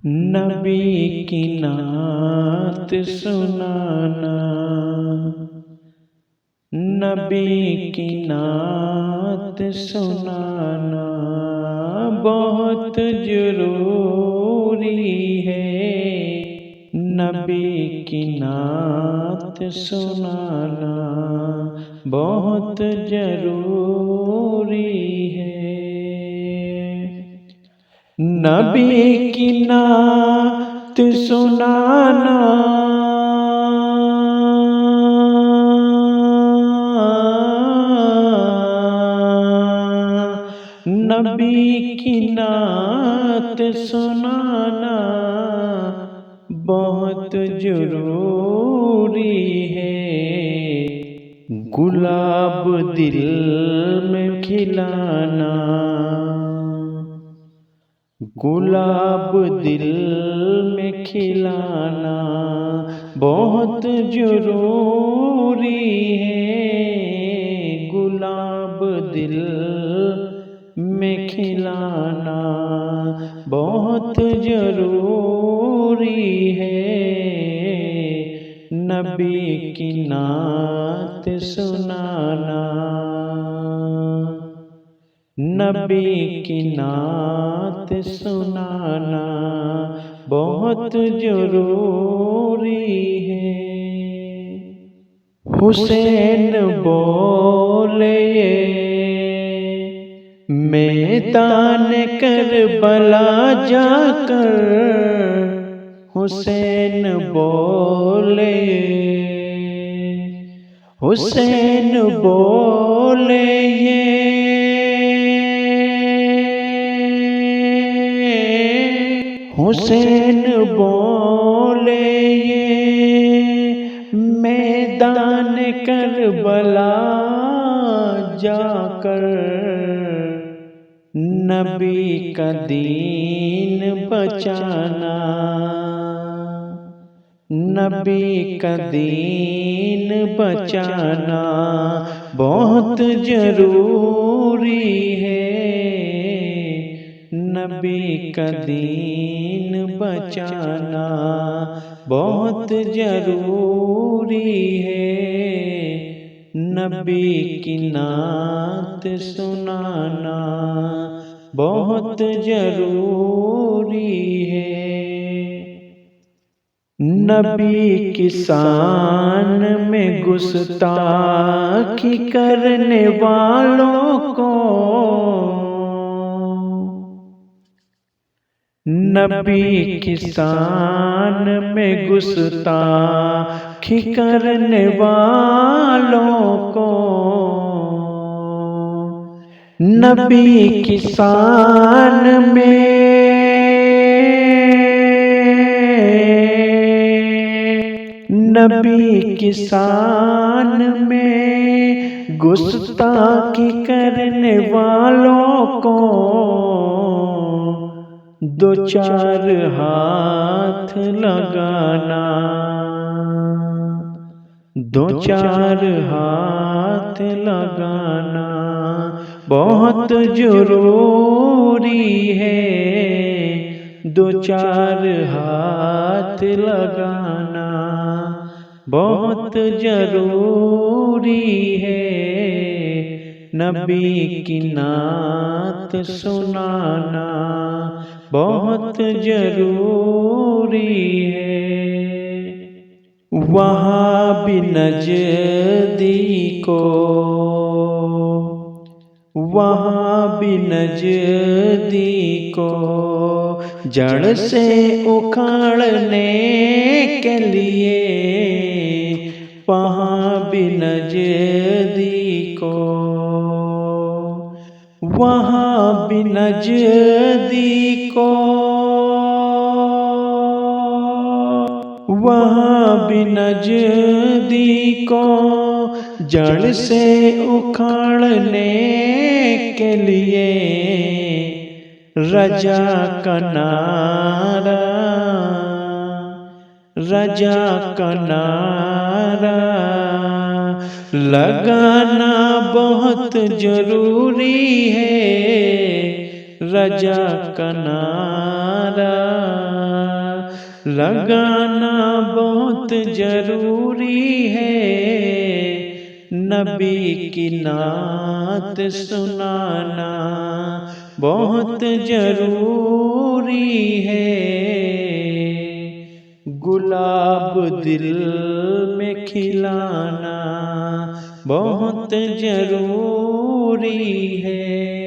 नबी की नात सुनाना, नबी की नात सुनाना बहुत जरूरी है। नबी की नात सुनाना बहुत जरूरी है। नबी की नात सुनाना नबी की नात सुनाना बहुत जरूरी है। गुलाब दिल में खिलाना, गुलाब दिल में खिलाना बहुत जरूरी है। गुलाब दिल में खिलाना बहुत जरूरी है। नबी की नात सुनाना, नबी की नात सुनाना बहुत जरूरी है। हुसैन बोले मैदान करबला जाकर, हुसैन बोले, हुसैन बोले हुसैन बोले मैदान करबला जाकर नबी का दीन बचाना, नबी का दीन बचाना बहुत जरूरी है। नबी का दीन बचाना बहुत जरूरी है। नबी की नात सुनाना बहुत जरूरी है। नबी की शान में गुस्ताखी करने वालों को, नबी की शान में गुस्ताखी करने वालों को, नबी की शान में, नबी की शान में गुस्ताखी करने वालों को दो चार हाथ लगाना, दो चार हाथ लगाना बहुत जरूरी है। दो चार हाथ लगाना बहुत जरूरी है। नबी की नात सुनाना बहुत जरूरी है। वहाबी नजदी को, वहाबी नजदी को जड़ से उखाड़ने के लिए, वहाबी नजदी को, वहाबी नजदी को, वहाबी नजदी को जड़ से उखाड़ने के लिए रजा का नारा, रजा का नारा लगाना बहुत जरूरी है। रजा का नारा लगाना बहुत जरूरी है, नबी की नात सुनाना बहुत जरूरी है। गुलाब दिल में खिलाना बहुत जरूरी है।